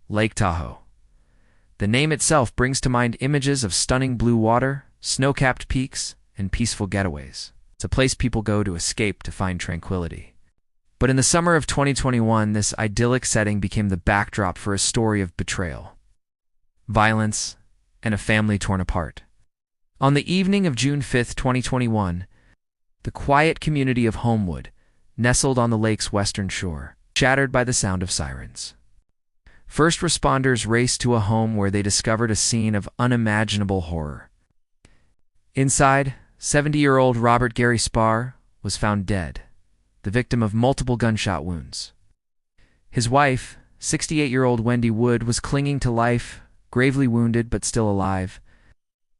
Lake Tahoe. The name itself brings to mind images of stunning blue water, snow-capped peaks, and peaceful getaways. It's a place people go to escape to find tranquility. But in the summer of 2021, this idyllic setting became the backdrop for a story of betrayal, violence, and a family torn apart. On the evening of June 5, 2021, the quiet community of Homewood, nestled on the lake's western shore, shattered by the sound of sirens. First responders raced to a home where they discovered a scene of unimaginable horror. Inside, 70-year-old Robert Gary Spohr was found dead, the victim of multiple gunshot wounds. His wife, 68-year-old Wendy Wood, was clinging to life, gravely wounded but still alive.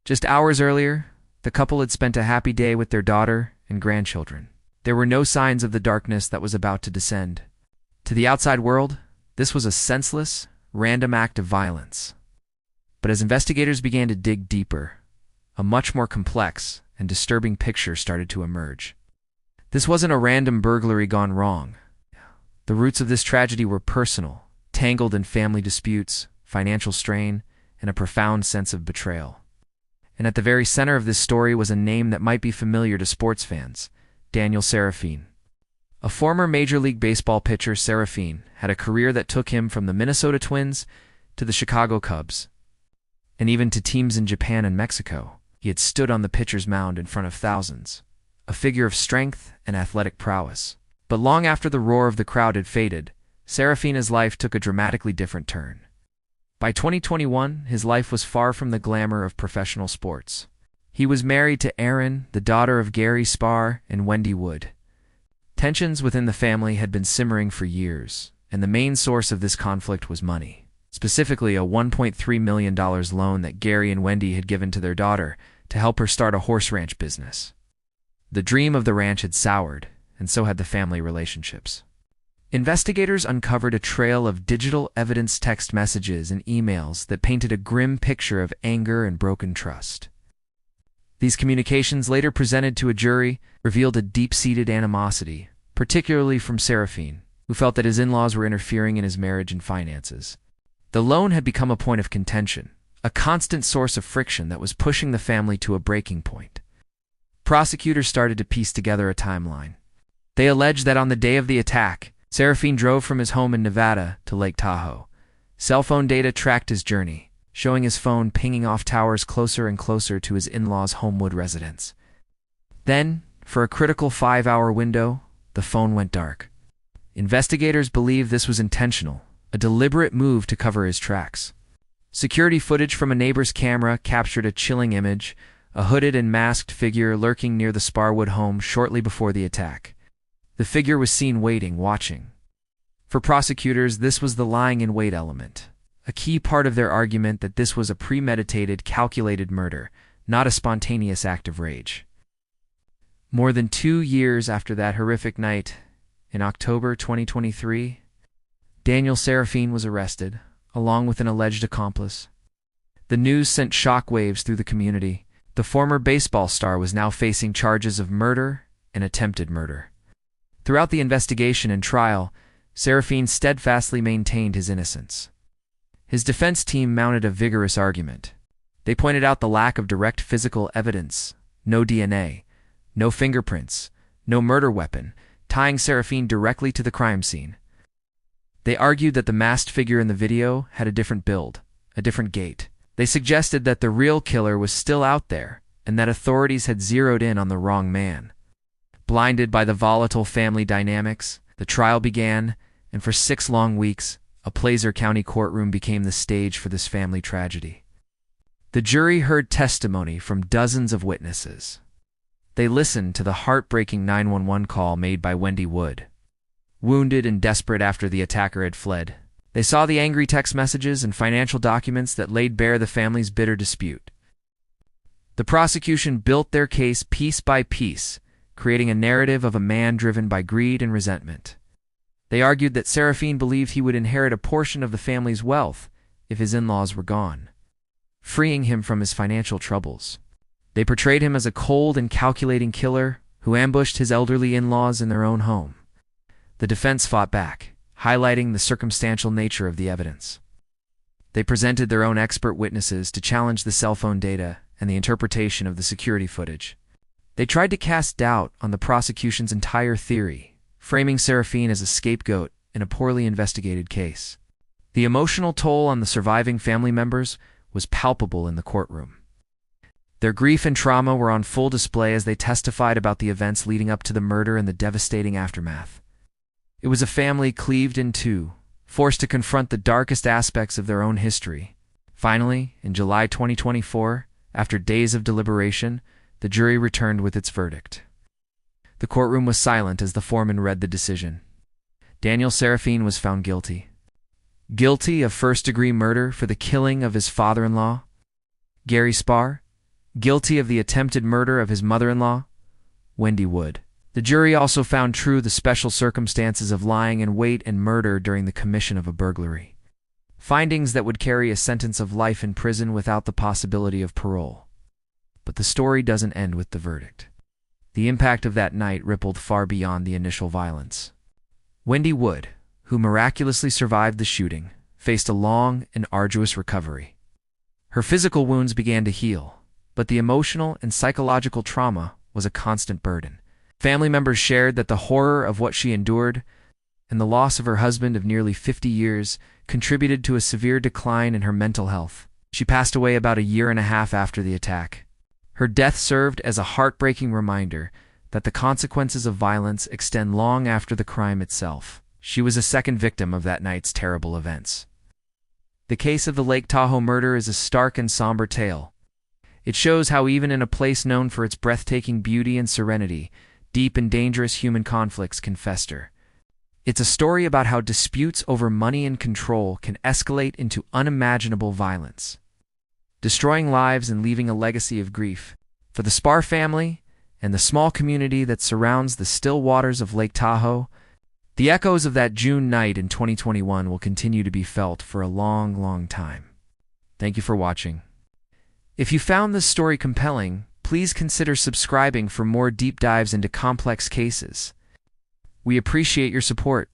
Just hours earlier, the couple had spent a happy day with their daughter and grandchildren. There were no signs of the darkness that was about to descend. To the outside world, this was a senseless, random act of violence. But as investigators began to dig deeper, a much more complex and disturbing picture started to emerge. This wasn't a random burglary gone wrong. The roots of this tragedy were personal, tangled in family disputes, financial strain, and a profound sense of betrayal. And at the very center of this story was a name that might be familiar to sports fans: Daniel Serafini. A former Major League Baseball pitcher, Serafini had a career that took him from the Minnesota Twins to the Chicago Cubs, and even to teams in Japan and Mexico. He had stood on the pitcher's mound in front of thousands, a figure of strength and athletic prowess. But long after the roar of the crowd had faded, Serafini's life took a dramatically different turn. By 2021, his life was far from the glamour of professional sports. He was married to Erin, the daughter of Gary Spohr and Wendy Wood. Tensions within the family had been simmering for years, and the main source of this conflict was money, specifically a $1.3 million loan that Gary and Wendy had given to their daughter to help her start a horse ranch business. The dream of the ranch had soured, and so had the family relationships. Investigators uncovered a trail of digital evidence, text messages, and emails that painted a grim picture of anger and broken trust. These communications, later presented to a jury, revealed a deep-seated animosity, particularly from Serafini, who felt that his in-laws were interfering in his marriage and finances. The loan had become a point of contention, a constant source of friction that was pushing the family to a breaking point. Prosecutors started to piece together a timeline. They alleged that on the day of the attack, Serafini drove from his home in Nevada to Lake Tahoe. Cell phone data tracked his journey, showing his phone pinging off towers closer and closer to his in-laws' Homewood residence. Then, for a critical 5-hour window, the phone went dark. Investigators believe this was intentional, a deliberate move to cover his tracks. Security footage from a neighbor's camera captured a chilling image, a hooded and masked figure lurking near the Spohr home shortly before the attack. The figure was seen waiting, watching. For prosecutors, this was the lying-in-wait element, a key part of their argument that this was a premeditated, calculated murder, not a spontaneous act of rage. More than 2 years after that horrific night, in October 2023, Daniel Serafini was arrested, along with an alleged accomplice. The news sent shockwaves through the community. The former baseball star was now facing charges of murder and attempted murder. Throughout the investigation and trial, Serafini steadfastly maintained his innocence. His defense team mounted a vigorous argument. They pointed out the lack of direct physical evidence, no DNA, no fingerprints, no murder weapon, tying Serafini directly to the crime scene. They argued that the masked figure in the video had a different build, a different gait. They suggested that the real killer was still out there, and that authorities had zeroed in on the wrong man. Blinded by the volatile family dynamics, the trial began, and for 6 long weeks, a Placer County courtroom became the stage for this family tragedy. The jury heard testimony from dozens of witnesses. They listened to the heartbreaking 911 call made by Wendy Wood. Wounded and desperate after the attacker had fled, they saw the angry text messages and financial documents that laid bare the family's bitter dispute. The prosecution built their case piece by piece, creating a narrative of a man driven by greed and resentment. They argued that Serafini believed he would inherit a portion of the family's wealth if his in-laws were gone, freeing him from his financial troubles. They portrayed him as a cold and calculating killer who ambushed his elderly in-laws in their own home. The defense fought back, highlighting the circumstantial nature of the evidence. They presented their own expert witnesses to challenge the cell phone data and the interpretation of the security footage. They tried to cast doubt on the prosecution's entire theory, framing Serafini as a scapegoat in a poorly investigated case. The emotional toll on the surviving family members was palpable in the courtroom. Their grief and trauma were on full display as they testified about the events leading up to the murder and the devastating aftermath. It was a family cleaved in two, forced to confront the darkest aspects of their own history. Finally, in July 2024, after days of deliberation, the jury returned with its verdict. The courtroom was silent as the foreman read the decision. Daniel Serafini was found guilty. Guilty of first-degree murder for the killing of his father-in-law, Gary Spohr. Guilty of the attempted murder of his mother-in-law, Wendy Wood. The jury also found true the special circumstances of lying in wait and murder during the commission of a burglary. Findings that would carry a sentence of life in prison without the possibility of parole. But the story doesn't end with the verdict. The impact of that night rippled far beyond the initial violence. Wendy Wood, who miraculously survived the shooting, faced a long and arduous recovery. Her physical wounds began to heal, but the emotional and psychological trauma was a constant burden. Family members shared that the horror of what she endured and the loss of her husband of nearly 50 years contributed to a severe decline in her mental health. She passed away about a year and a half after the attack. Her death served as a heartbreaking reminder that the consequences of violence extend long after the crime itself. She was a second victim of that night's terrible events. The case of the Lake Tahoe murder is a stark and somber tale. It shows how even in a place known for its breathtaking beauty and serenity, deep and dangerous human conflicts can fester. It's a story about how disputes over money and control can escalate into unimaginable violence, destroying lives and leaving a legacy of grief. For the Spohr family and the small community that surrounds the still waters of Lake Tahoe, the echoes of that June night in 2021 will continue to be felt for a long, long time. Thank you for watching. If you found this story compelling, please consider subscribing for more deep dives into complex cases. We appreciate your support.